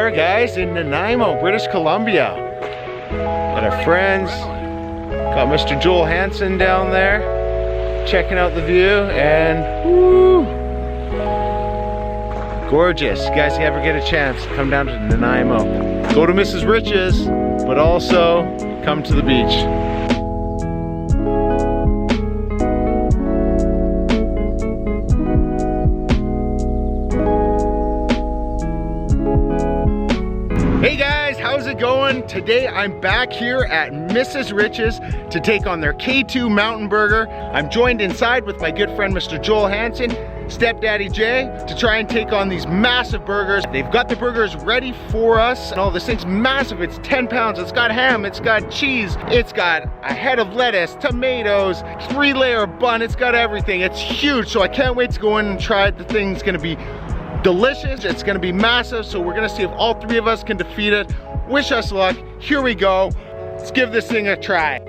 are, guys, in Nanaimo, British Columbia. Got our friends. Got Mr. Joel Hansen down there, checking out the view, and woo, gorgeous. You guys, if you ever get a chance, come down to Nanaimo. Go to Mrs. Rich's, but also come to the beach. Hey guys, how's it going? Today I'm back here at Mrs. Rich's to take on their K2 Mountain Burger. I'm joined inside with my good friend Mr. Joel Hansen, DaddyJ, to try and take on these massive burgers. They've got the burgers ready for us, and all this thing's massive. It's 10 pounds, it's got ham, it's got cheese, it's got a head of lettuce, tomatoes, 3-layer bun, it's got everything. It's huge, so I can't wait to go in and try it. The thing's gonna be delicious, it's gonna be massive, so we're gonna see if all three of us can defeat it. Wish us luck. Here we go. Let's give this thing a try.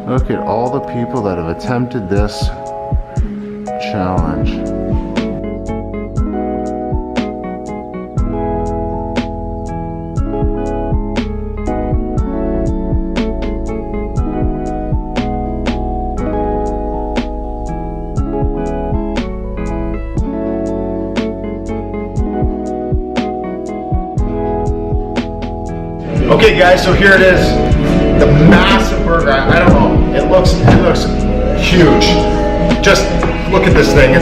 Look at all the people that have attempted this challenge. Okay guys, so here it is. The massive burger. I don't know. It looks huge. Just look at this thing.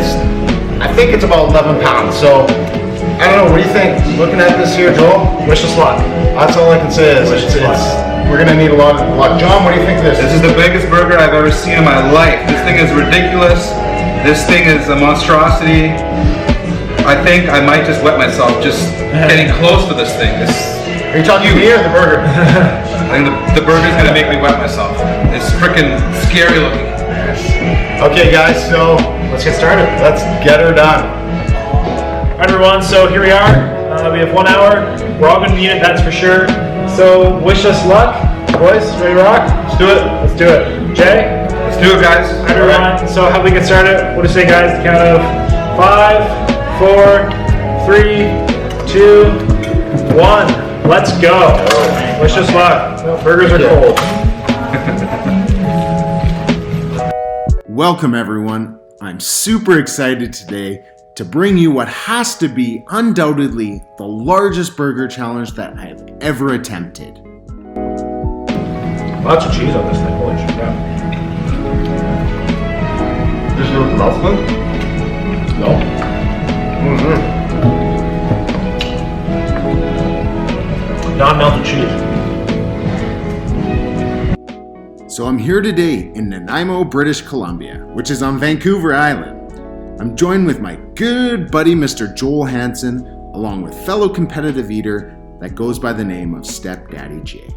I think it's about 11 pounds. So I don't know. What do you think? Looking at this here, Joel. Wish us luck. That's all I can say is we're gonna need a lot of luck. John, what do you think of this? This is the biggest burger I've ever seen in my life. This thing is ridiculous. This thing is a monstrosity. I think I might just wet myself just getting close to this thing. Are you talking to me or the burger? I think the burger's gonna make me wet myself. It's freaking scary looking. Okay guys, so Let's get started. let's get her done. All right, everyone, so here we are. We have 1 hour. We're all going to need it, that's for sure. So wish us luck. Boys, ready to rock? Let's do it. Let's do it. Jay? Let's do it, guys. All right, everyone. So how do we get started? What do you say, guys? The count of 5, 4, 3, 2, 1. Let's go. Wish us luck. Burgers are cold. Welcome everyone. I'm super excited today to bring you what has to be undoubtedly the largest burger challenge that I have ever attempted. Lots of cheese on this thing. Holy shit. This is with the mouth one? No. Non-melted cheese. So I'm here today in Nanaimo, British Columbia, which is on Vancouver Island. I'm joined with my good buddy Mr. Joel Hansen, along with fellow competitive eater that goes by the name of DaddyJ.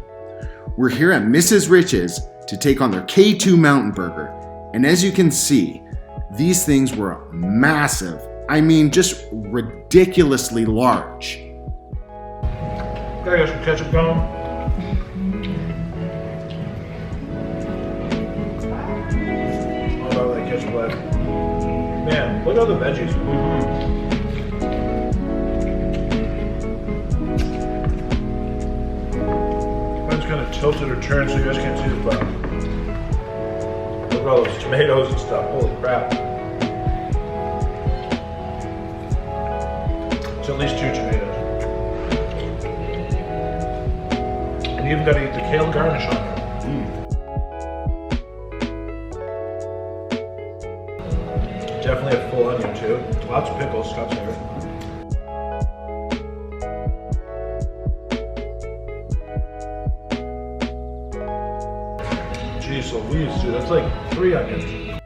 We're here at Mrs. Rich's to take on their K2 Mountain Burger, and as you can see, these things were massive. I mean, just ridiculously large. Gotta get some ketchup going. Oh, I like ketchup black. Man, look at all the veggies. Mine's kind of tilted or turned so you guys can't see the bottom. Look at all those tomatoes and stuff. Holy crap. It's at least 2 tomatoes. And you even got to eat the kale garnish on it. Definitely a full onion too. Lots of pickles, Scott's favorite. Jeez Louise, dude, that's like 3 onions.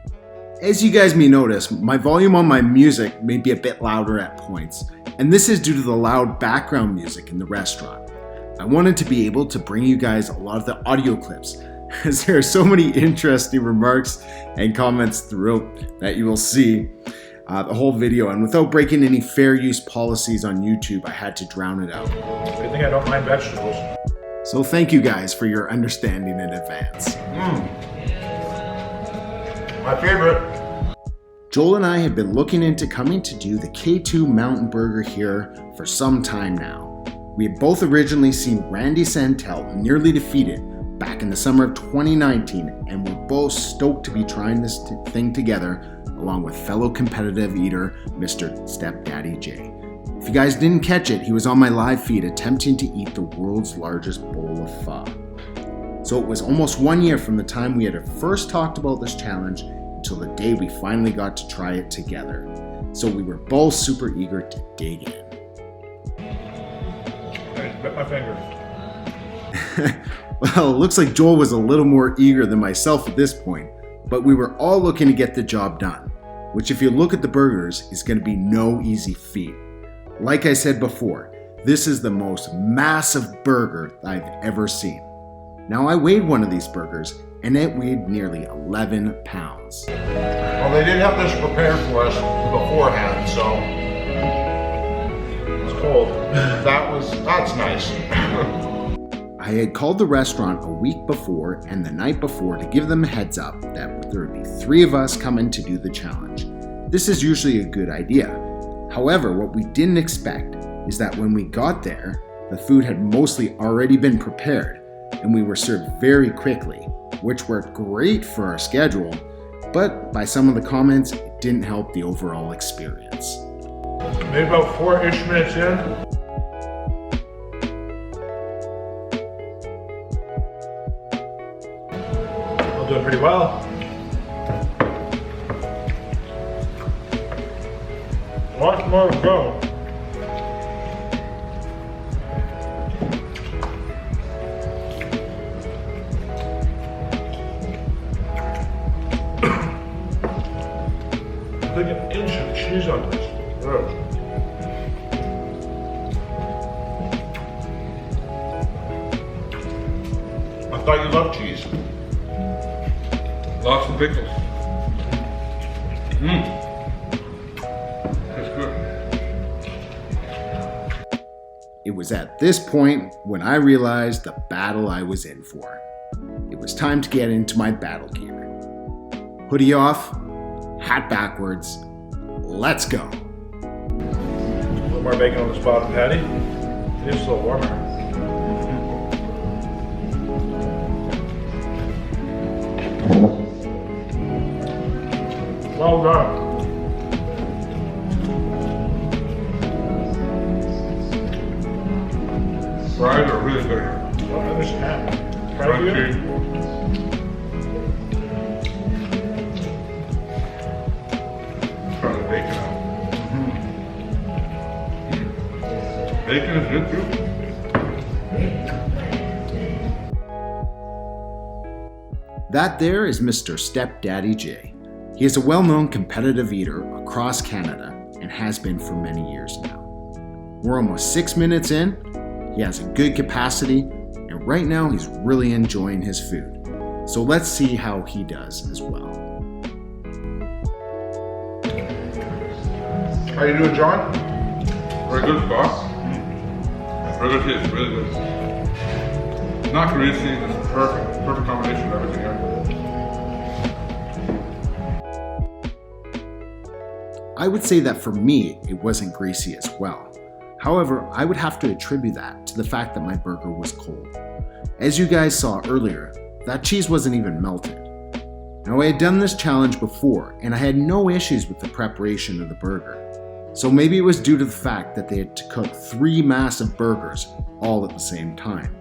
As you guys may notice, my volume on my music may be a bit louder at points, and this is due to the loud background music in the restaurant. I wanted to be able to bring you guys a lot of the audio clips. as there are so many interesting remarks and comments throughout that you will see the whole video, and without breaking any fair use policies on YouTube, I had to drown it out. Good thing I don't mind vegetables. So thank you guys for your understanding in advance. My favorite. Joel and I have been looking into coming to do the K2 Mountain Burger here for some time now. We had both originally seen Randy Santel nearly defeated back in the summer of 2019, and we're both stoked to be trying this thing together along with fellow competitive eater Mr. Step DaddyJ. If you guys didn't catch it, he was on my live feed attempting to eat the world's largest bowl of pho. So it was almost 1 year from the time we had first talked about this challenge until the day we finally got to try it together. So we were both super eager to dig in. I bit my finger. Well, it looks like Joel was a little more eager than myself at this point, but we were all looking to get the job done, which if you look at the burgers is going to be no easy feat. Like I said before, this is the most massive burger I've ever seen. Now I weighed one of these burgers and it weighed nearly 11 pounds. Well, they did have this prepared for us beforehand, so It's cold. that's nice. I had called the restaurant a week before and the night before to give them a heads up that there would be 3 of us coming to do the challenge. This is usually a good idea. However, what we didn't expect is that when we got there, the food had mostly already been prepared and we were served very quickly, which worked great for our schedule, but by some of the comments, it didn't help the overall experience. Maybe about 4-ish minutes in. I'm doing pretty well. Lots more to go. Like an inch of cheese on this. I thought you loved cheese. Lots of pickles. That's good. It was at this point when I realized the battle I was in for. It was time to get into my battle gear. Hoodie off, hat backwards, let's go. A little more bacon on this bottom patty. It is a little warmer. Well done. Fries are really good. Well, I understand. Try it here. Try the bacon out. Bacon is good too. That there is Mr. Step DaddyJ. He is a well-known competitive eater across Canada and has been for many years now. We're almost 6 minutes in, he has a good capacity, and right now he's really enjoying his food. So let's see how he does as well. How you doing, John? Very good sauce. Very good taste, really good. Not greasy, it's perfect combination of everything here. I would say that for me, it wasn't greasy as well. However, I would have to attribute that to the fact that my burger was cold. As you guys saw earlier, that cheese wasn't even melted. Now I had done this challenge before and I had no issues with the preparation of the burger. So maybe it was due to the fact that they had to cook 3 massive burgers all at the same time.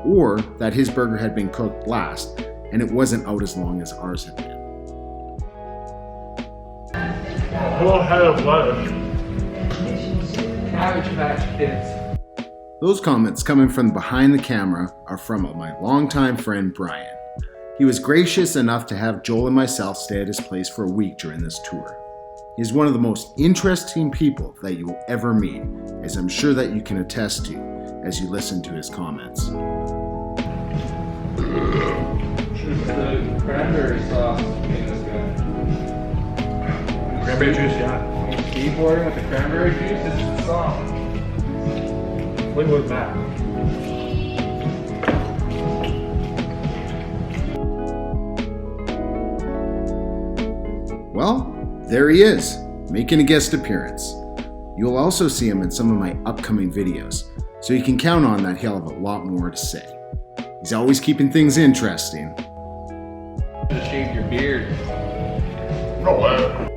Or that his burger had been cooked last and it wasn't out as long as ours had been. A whole head of lettuce. Cabbage Patch Kids. Those comments coming from behind the camera are from my longtime friend Brian. He was gracious enough to have Joel and myself stay at his place for a week during this tour. He's one of the most interesting people that you will ever meet, as I'm sure that you can attest to as you listen to his comments. is the cranberry sauce in this guy. Cranberry juice, yeah. Skateboarding with the cranberry juice, this is the song. Fleetwood Mac. Well, there he is, making a guest appearance. You'll also see him in some of my upcoming videos, so you can count on that he'll have a lot more to say. He's always keeping things interesting. Just shave your beard. No way.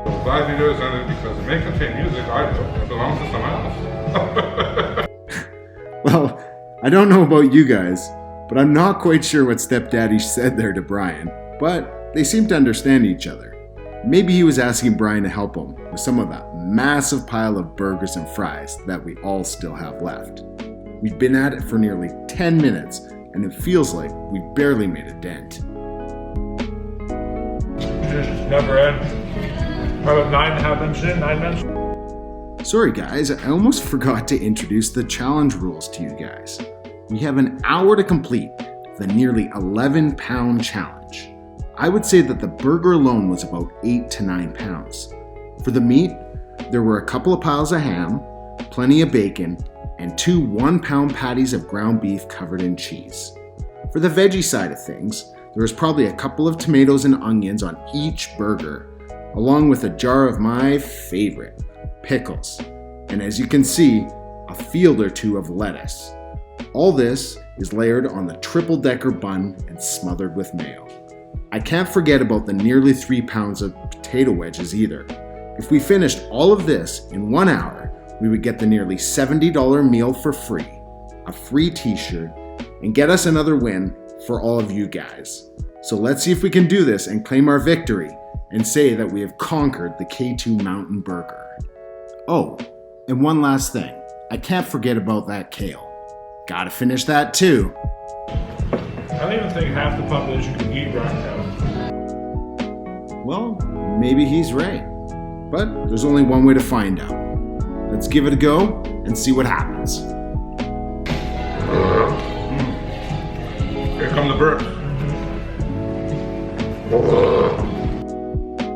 I'm glad he does it because it may contain music I do. It belongs to someone else. Well, I don't know about you guys, but I'm not quite sure what Stepdaddy said there to Brian, but they seem to understand each other. Maybe he was asking Brian to help him with some of that massive pile of burgers and fries that we all still have left. We've been at it for nearly 10 minutes, and it feels like we barely made a dent. Just never end. About 9.5 minutes in, 9 minutes. Sorry guys, I almost forgot to introduce the challenge rules to you guys. We have an hour to complete the nearly 11-pound challenge. I would say that the burger alone was about 8 to 9 pounds. For the meat, there were a couple of piles of ham, plenty of bacon, and 2 1-pound patties of ground beef covered in cheese. For the veggie side of things, there was probably a couple of tomatoes and onions on each burger, along with a jar of my favorite, pickles. And as you can see, a field or two of lettuce. All this is layered on the triple-decker bun and smothered with mayo. I can't forget about the nearly 3 pounds of potato wedges either. If we finished all of this in 1 hour, we would get the nearly $70 meal for free, a free t-shirt, and get us another win for all of you guys. So let's see if we can do this and claim our victory and say that we have conquered the K2 Mountain Burger. Oh, and one last thing. I can't forget about that kale. Gotta finish that too. I don't even think half the population can eat right now. Well, maybe he's right. But there's only one way to find out. Let's give it a go and see what happens. Here come the birds.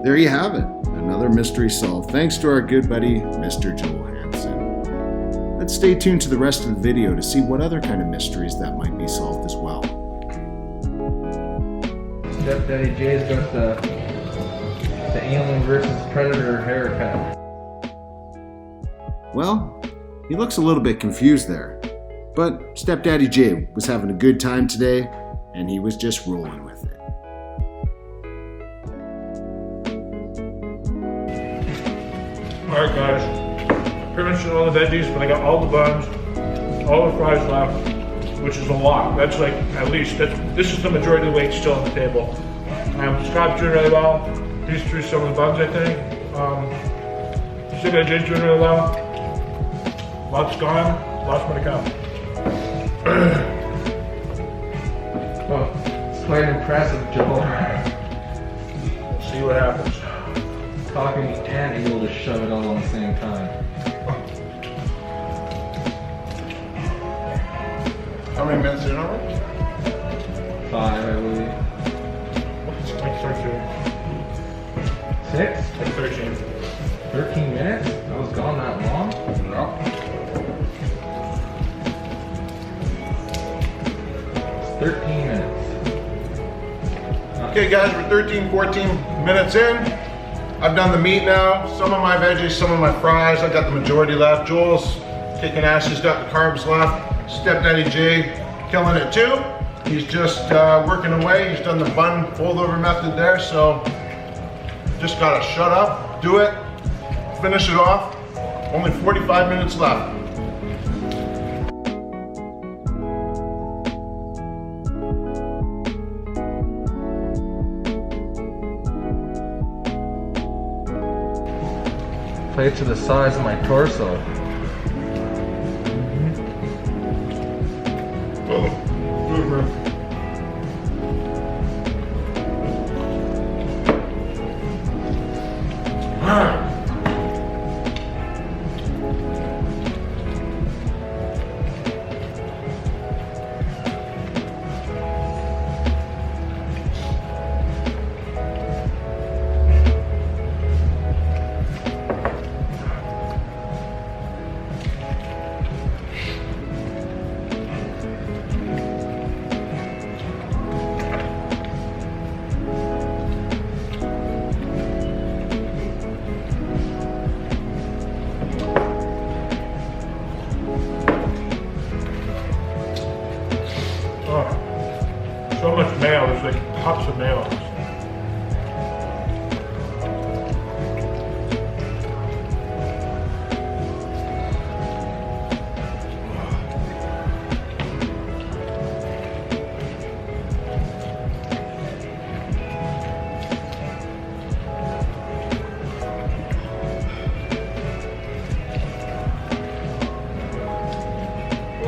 There you have it. Another mystery solved thanks to our good buddy, Mr. Joel Hansen. Let's stay tuned to the rest of the video to see what other kind of mysteries that might be solved as well. DaddyJ's got the alien versus predator haircut. Well, he looks a little bit confused there. But DaddyJ was having a good time today, and he was just rolling with it. Alright guys, pretty much did all the veggies, but I got all the buns, all the fries left, which is a lot. That's like, at least, this is the majority of the weight still on the table. Scott's doing really well. He's through some of the buns, I think. DaddyJ's doing really well. Lots gone, lots more to come. Oh, it's quite impressive, Joel. We'll see what happens. Talking and able to shove it all at the same time. How many minutes in are we? 5, I believe. Like 13. 6? Like 13. 13 minutes? I was gone that long? No. It's 13 minutes. Okay guys, we're 13-14 minutes in. I've done the meat now, some of my veggies, some of my fries. I got the majority left. Joel's kicking ass, he's got the carbs left. DaddyJ killing it too. He's just working away. He's done the bun fold over method there, so just gotta shut up, do it, finish it off. Only 45 minutes left. Plates are the size of my torso.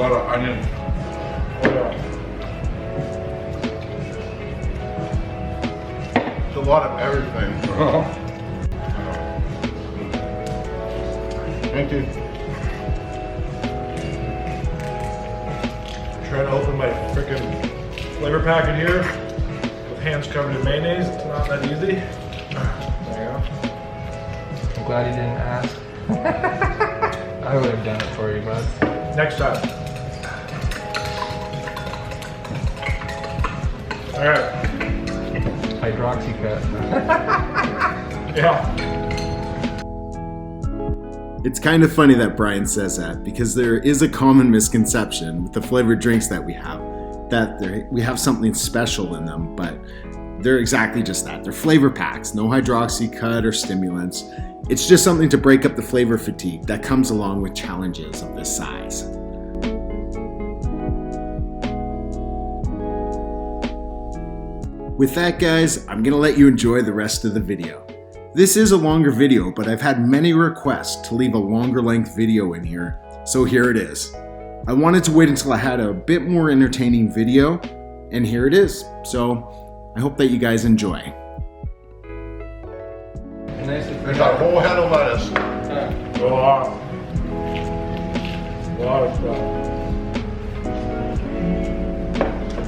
lot of onion. Oh yeah. It's a lot of everything. Thank you. Trying to open my freaking flavor packet here with hands covered in mayonnaise. It's not that easy. There you go. I'm glad you didn't ask. I would have done it for you, bud. Next time. All right. Hydroxy cut. Yeah. It's kind of funny that Brian says that because there is a common misconception with the flavored drinks that we have, that we have something special in them, but they're exactly just that. They're flavor packs, no hydroxy cut or stimulants. It's just something to break up the flavor fatigue that comes along with challenges of this size. With that, guys, I'm gonna let you enjoy the rest of the video. This is a longer video, but I've had many requests to leave a longer length video in here, so here it is. I wanted to wait until I had a bit more entertaining video, and here it is. So I hope that you guys enjoy. There's a whole head of lettuce. A lot of stuff.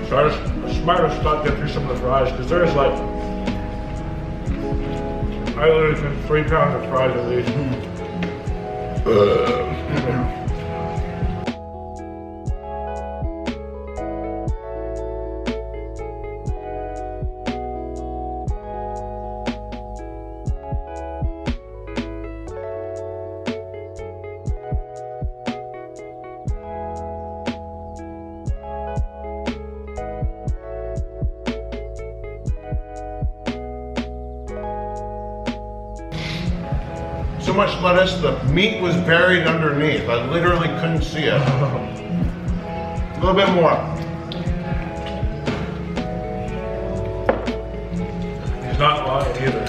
So I might have stopped getting through some of the fries because there's like, I literally spent 3 pounds of fries at least. So much lettuce, the meat was buried underneath. I literally couldn't see it. A little bit more. He's not lying either.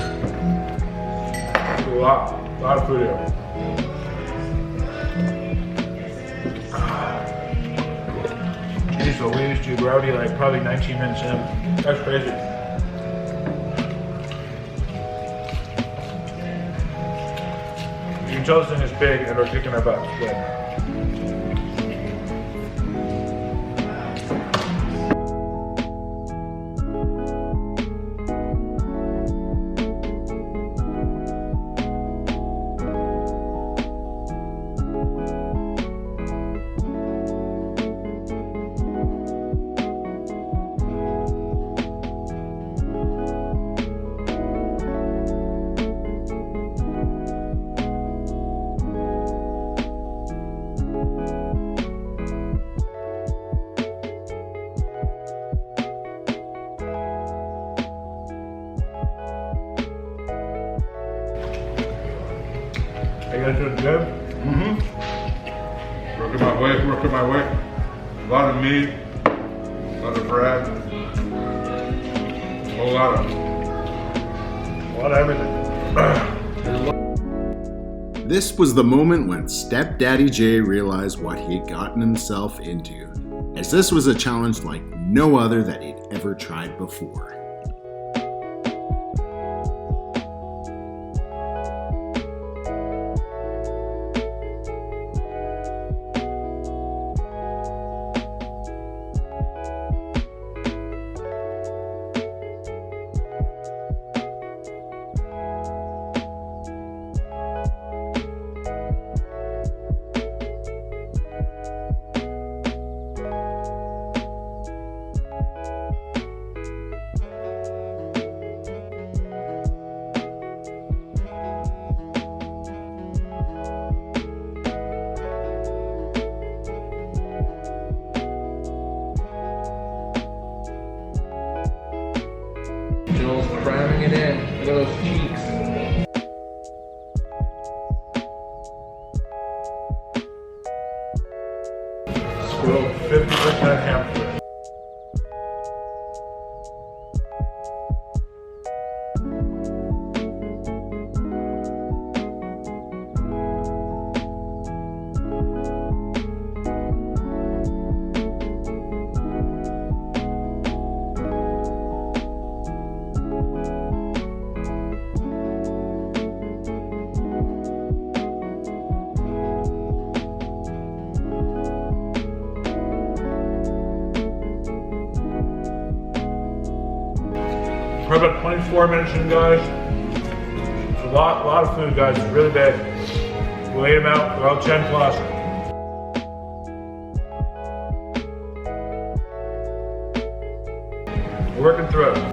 A lot of food here. Jeez Louise, dude, we're already like probably 19 minutes in. That's crazy. You can tell this thing is big and we're kicking our butts. Yeah. You guys doing good? Working my way, working my way. A lot of meat, a lot of bread, a whole lot of. A lot of everything. This was the moment when DaddyJ realized what he had gotten himself into, as this was a challenge like no other that he'd ever tried before. Joel's cramming it in. Look at those cheeks. Squirrel 50% hamster. 4 minutes in, guys. It's a lot of food, guys. It's really big. We'll eat them out. They're all 10 plus. We're working through it.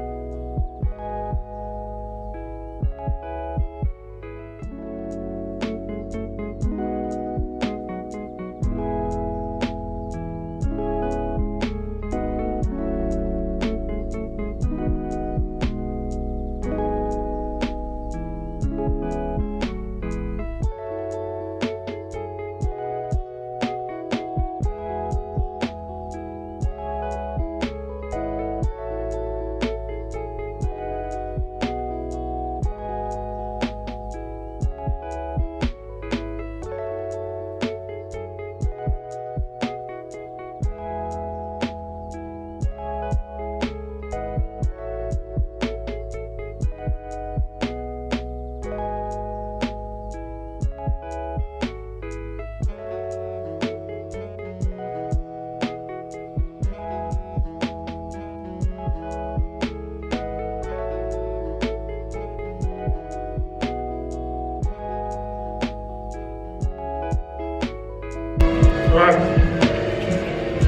Alright,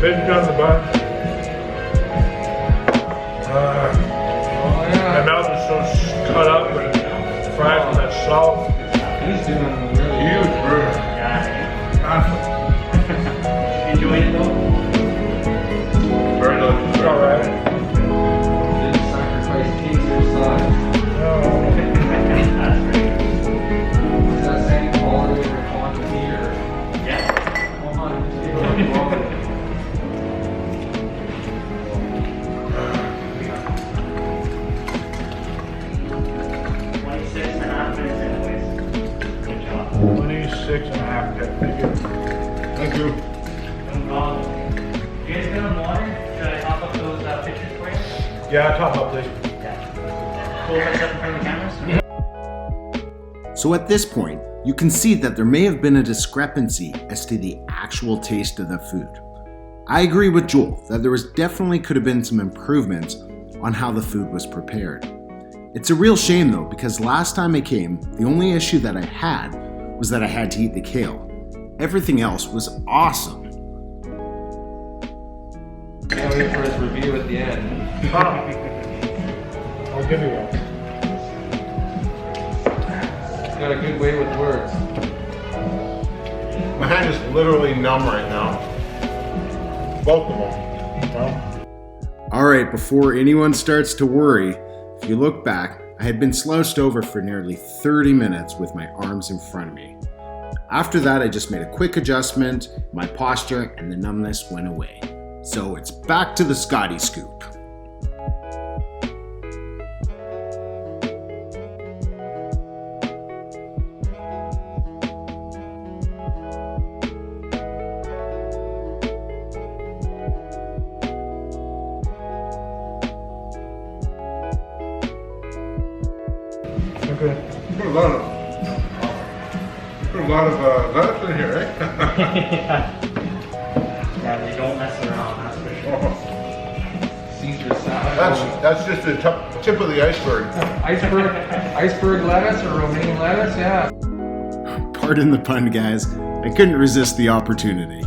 bacon down the bun. My mouth is so cut up and fried with that salt. He's doing really Huge burger. Enjoying it though? Very delicious. All right. Didn't sacrifice taste or size. That's great. Is that saying quality over quantity or? Yeah. Come on, just give it a look. 26.5 minutes anyways. Good job. 26.5. Thank you. Thank you. No problem. You guys good on water? Should I top up those pictures for you? Yeah, top up, please. Yeah. Pull this up in front of the cameras? So at this point, you can see that there may have been a discrepancy as to the actual taste of the food. I agree with Joel that there definitely could have been some improvements on how the food was prepared. It's a real shame though, because last time I came, the only issue that I had was that I had to eat the kale. Everything else was awesome. Can't wait for his review at the end. I'll give you one. He's got a good way with words. My hand is literally numb right now. Both of them. Alright, before anyone starts to worry, if you look back, I had been slouched over for nearly 30 minutes with my arms in front of me. After that, I just made a quick adjustment, my posture, and the numbness went away. So it's back to the Scotty scoop. Okay. You put a lot of lettuce in here, eh? Yeah, they don't mess around, that's for sure. Caesar salad. That's just the tip of the iceberg. Iceberg lettuce or romaine lettuce, yeah. Pardon the pun, guys. I couldn't resist the opportunity.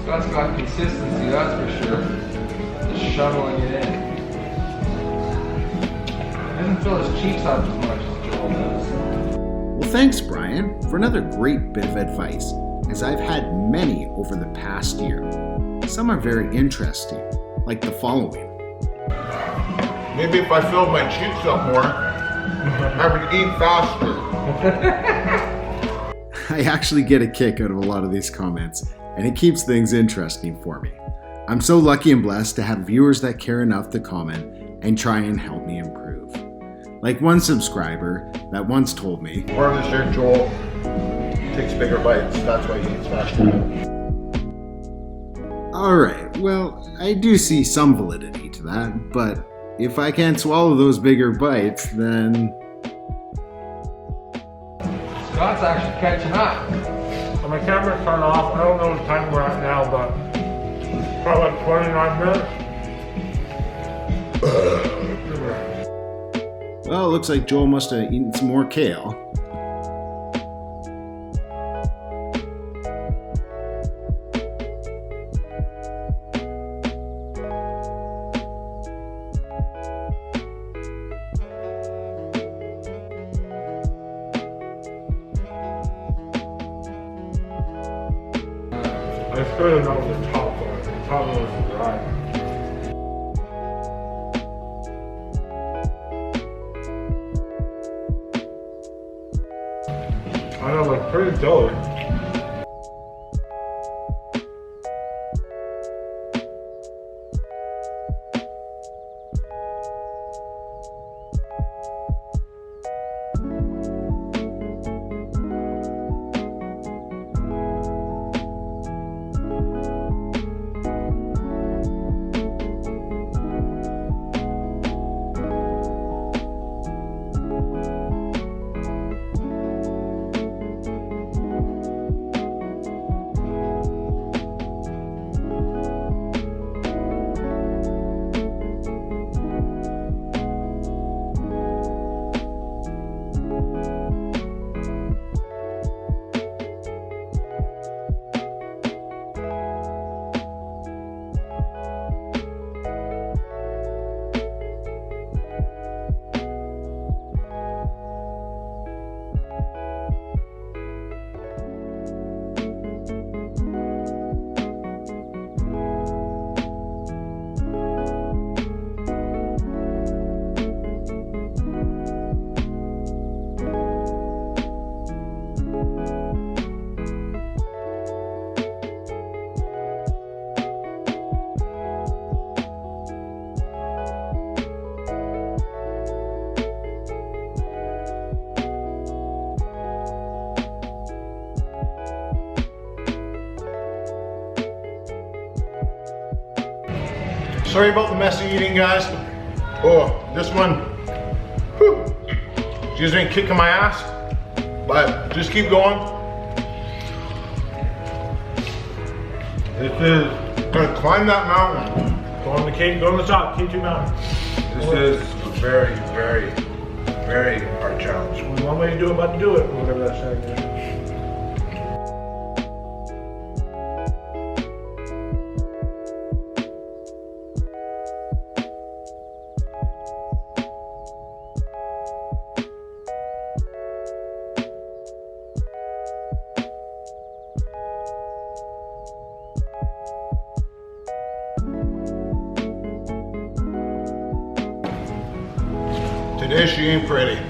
Scott's got consistency, that's for sure. Just shoveling it in. Doesn't fill his cheeks up as much as Joel does. Well, thanks, Brian, for another great bit of advice, as I've had many over the past year. Some are very interesting, like the following. Maybe if I filled my cheeks up more, I would eat faster. I actually get a kick out of a lot of these comments, and it keeps things interesting for me. I'm so lucky and blessed to have viewers that care enough to comment and try and help me improve. Like one subscriber that once told me, More of this here, Joel takes bigger bites. That's why he eats faster. alright, well, I do see some validity to that, but if I can't swallow those bigger bites, then... Scott's actually catching up. I'm My camera's turned off. I don't know what time we're at now, but probably like 29 minutes. Well, it looks like Joel must have eaten some more kale. I should have known the top one. The top one was dry. I know, like pretty jelly. Sorry about the messy eating, guys. Oh, this one, whew, excuse me, kicking my ass, but just keep going. This is gonna climb that mountain. Go on the top, K2 Mountain. This is a very, very, very hard challenge. Only one way to do it, but to do it, whatever that saying is. Today she ain't pretty.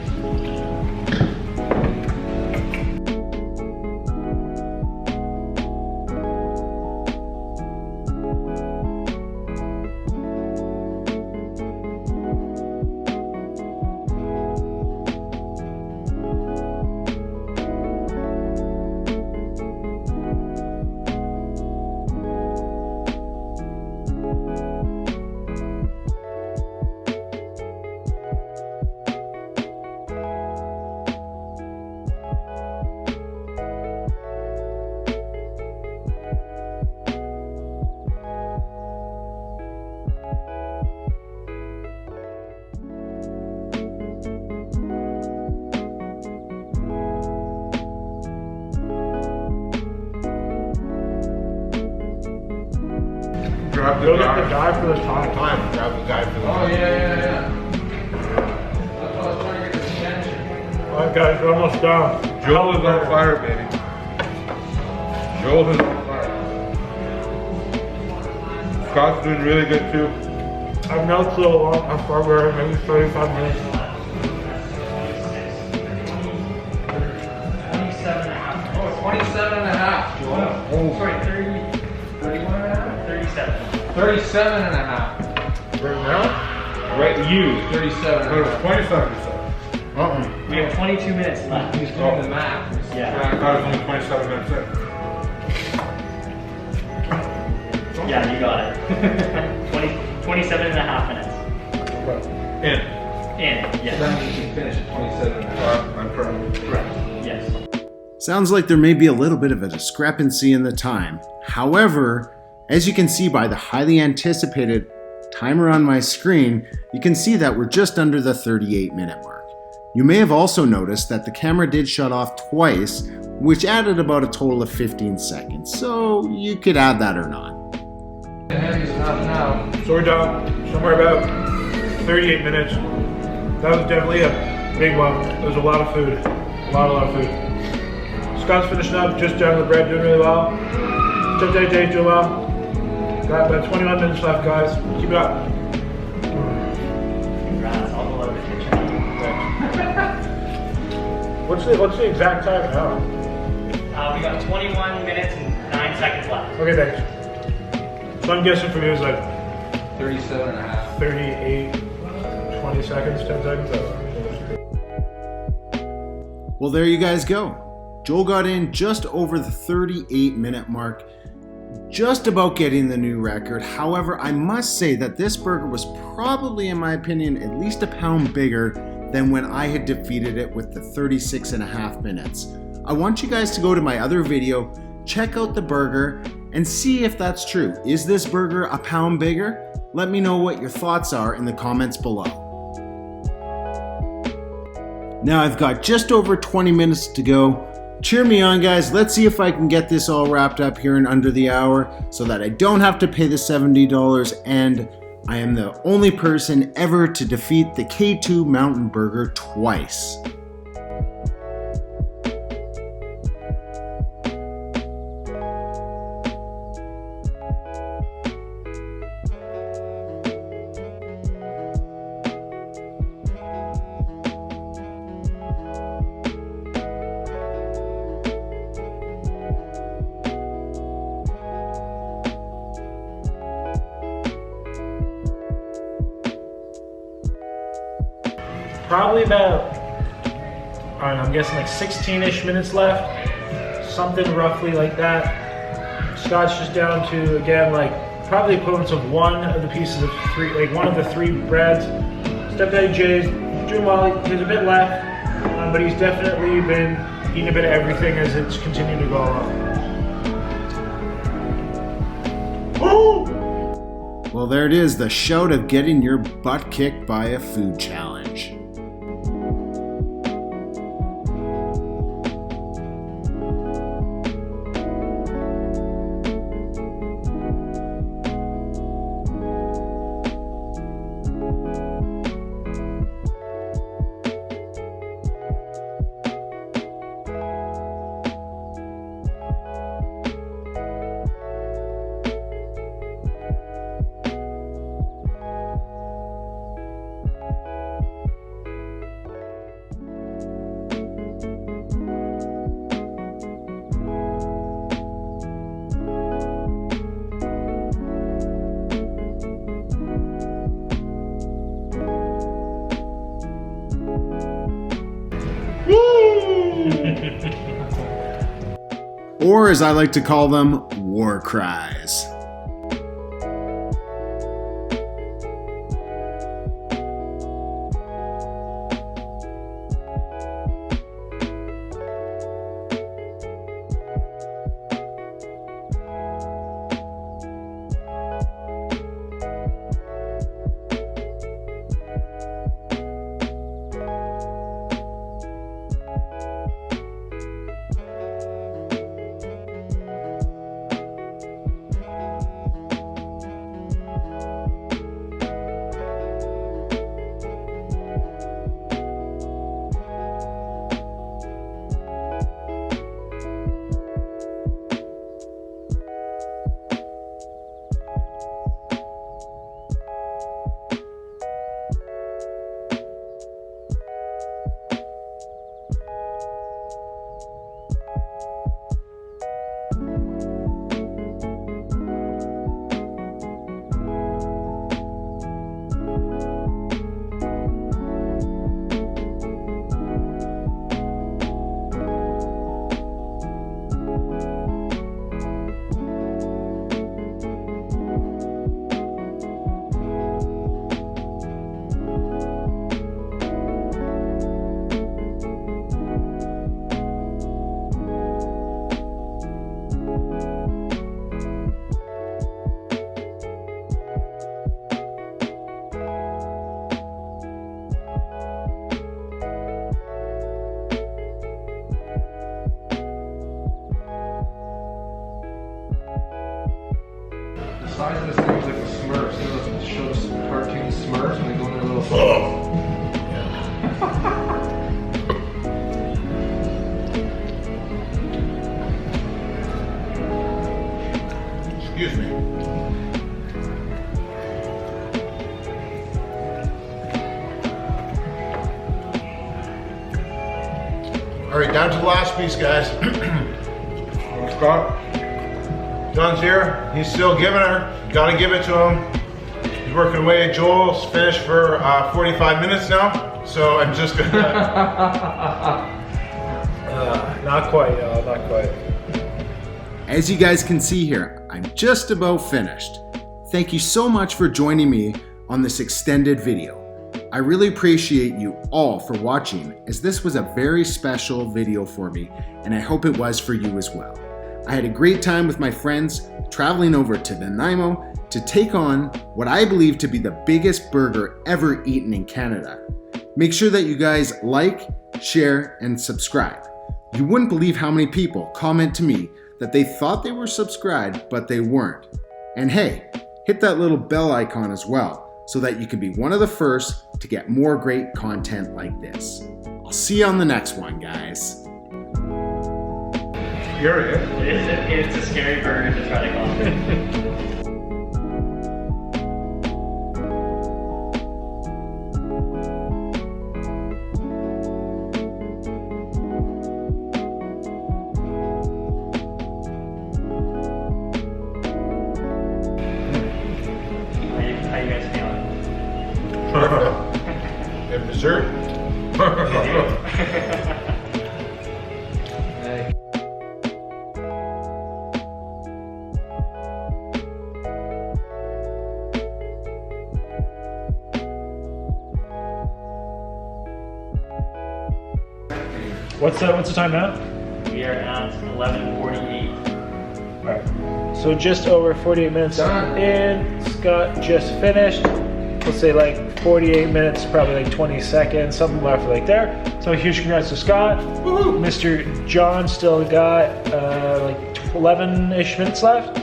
Grab the Go get the guy. guy for the time. Grab the guy for the Oh, yeah. That's what I was trying to get his attention. Alright guys, we're almost done. Joel is on fire, baby. Joel is on fire. Scott's doing really good too. I have no clue how far we're at, maybe 35 minutes. 27 and a half, Joel. Oh, sorry, 30, 31 and a half? 37. 37 and a half. Right now? Right, you, 37 and a half. 27%. We have 22 minutes left. He's doing the math. Yeah. I thought it was only 27 minutes in. Yeah, you got it. 27 and a half minutes. In. In, So yes. then you can finish at 27 and a half. I'm correct. Correct, yes. Sounds like there may be a little bit of a discrepancy in the time. However, as you can see by the highly anticipated timer on my screen, you can see that we're just under the 38-minute mark. You may have also noticed that the camera did shut off twice, which added about a total of 15 seconds, so you could add that or not. So we're done somewhere about 38 minutes. That was definitely a big one. There was a lot of food. A lot of food. Scott's finishing up, just done with bread, doing really well. DaddyJ doing well. Got about 21 minutes left, guys. Keep it up. Congrats, all the love in the kitchen. What's the exact time now? We got 21 minutes and 9 seconds left. Okay, thanks. So I'm guessing for me it was like 37 and a half. 38, 20 seconds, 10 seconds. Well, there you guys go. Joel got in just over the 38-minute mark, just about getting the new record. However, I must say that this burger was probably, in my opinion, at least a pound bigger than when I had defeated it with the 36.5 minutes. I want you guys to go to my other video, check out the burger, and see if that's true. Is this burger a pound bigger? Let me know what your thoughts are in the comments below. Now I've got just over 20 minutes to go. Cheer me on, guys. Let's see if I can get this all wrapped up here in under the hour so that I don't have to pay the $70 and I am the only person ever to defeat the K2 Mountain Burger twice. Probably about, I don't know, I'm guessing like 16-ish minutes left. Something roughly like that. Scott's just down to, again, like probably equivalents of one of the pieces of three, like one of the three breads. DaddyJ's doing well, there's a bit left, but he's definitely been eating a bit of everything as it's continued to go along. Well, there it is, the shout of getting your butt kicked by a food challenge. Or as I like to call them, war cries. reminds us things like the Smurfs. You know, those show us cartoon Smurfs when they go in their little. Excuse me. All right, down to the last piece, guys. Scott. John's here. He's still giving her. Gotta give it to him. He's working away. Joel's finished for 45 minutes now. So I'm just gonna. Not quite, not quite. As you guys can see here, I'm just about finished. Thank you so much for joining me on this extended video. I really appreciate you all for watching, as this was a very special video for me, and I hope it was for you as well. I had a great time with my friends traveling over to Nanaimo to take on what I believe to be the biggest burger ever eaten in Canada. Make sure that you guys like, share, and subscribe. You wouldn't believe how many people comment to me that they thought they were subscribed, but they weren't. And hey, hit that little bell icon as well, so that you can be one of the first to get more great content like this. I'll see you on the next one, guys. Scary, eh? It's a scary burger to try to conquer. How you guys feeling? Have dessert? What's the time now? We are at 11:48. Alright. So just over 48 minutes Done. in. Scott just finished. Let's say like 48 minutes, probably like 20 seconds, something left like there. So huge congrats to Scott. Woo-hoo. Mr. John still got like 11-ish minutes left.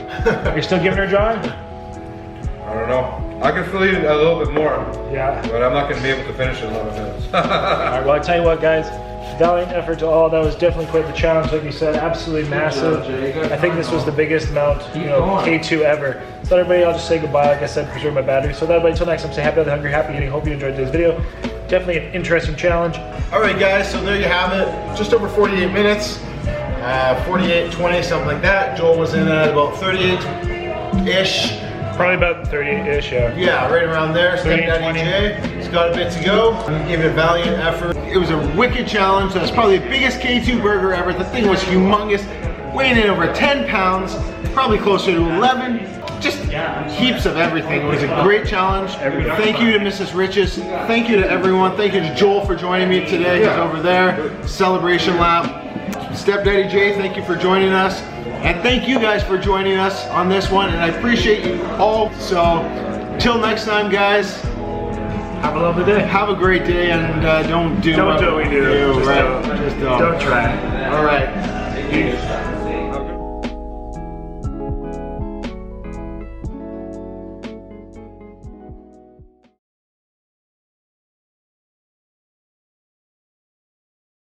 Are you still giving her, John? I don't know. I can still eat a little bit more, Yeah. but I'm not going to be able to finish in 11 minutes. Alright, well, I tell you what, guys. Valiant effort to all. That was definitely quite the challenge, like you said, absolutely massive. I think this was the biggest amount, K2 ever. So everybody, I'll just say goodbye. Like I said, preserve my battery. So that, everybody, until next time, stay happy, healthy, hungry, happy eating. Hope you enjoyed today's video. Definitely an interesting challenge. All right, guys, so there you have it. Just over 48 minutes, 48, 20, something like that. Joel was in at about 38-ish. Probably about 30-ish, yeah. Yeah, right around there. Step 38, DaddyJ. He's got a bit to go. He gave it a valiant effort. It was a wicked challenge. That's probably the biggest K2 burger ever. The thing was humongous, weighing in over 10 pounds, probably closer to 11. Just heaps of everything. It was a great challenge. Thank you to Mrs. Riches. Thank you to everyone. Thank you to Joel for joining me today. He's over there. Celebration lap. Step DaddyJ, thank you for joining us. And thank you guys for joining us on this one. And I appreciate you all. So, till next time, guys. Have a lovely day. Have a great day, and don't do what we do. Just don't. Don't try. All right. Peace.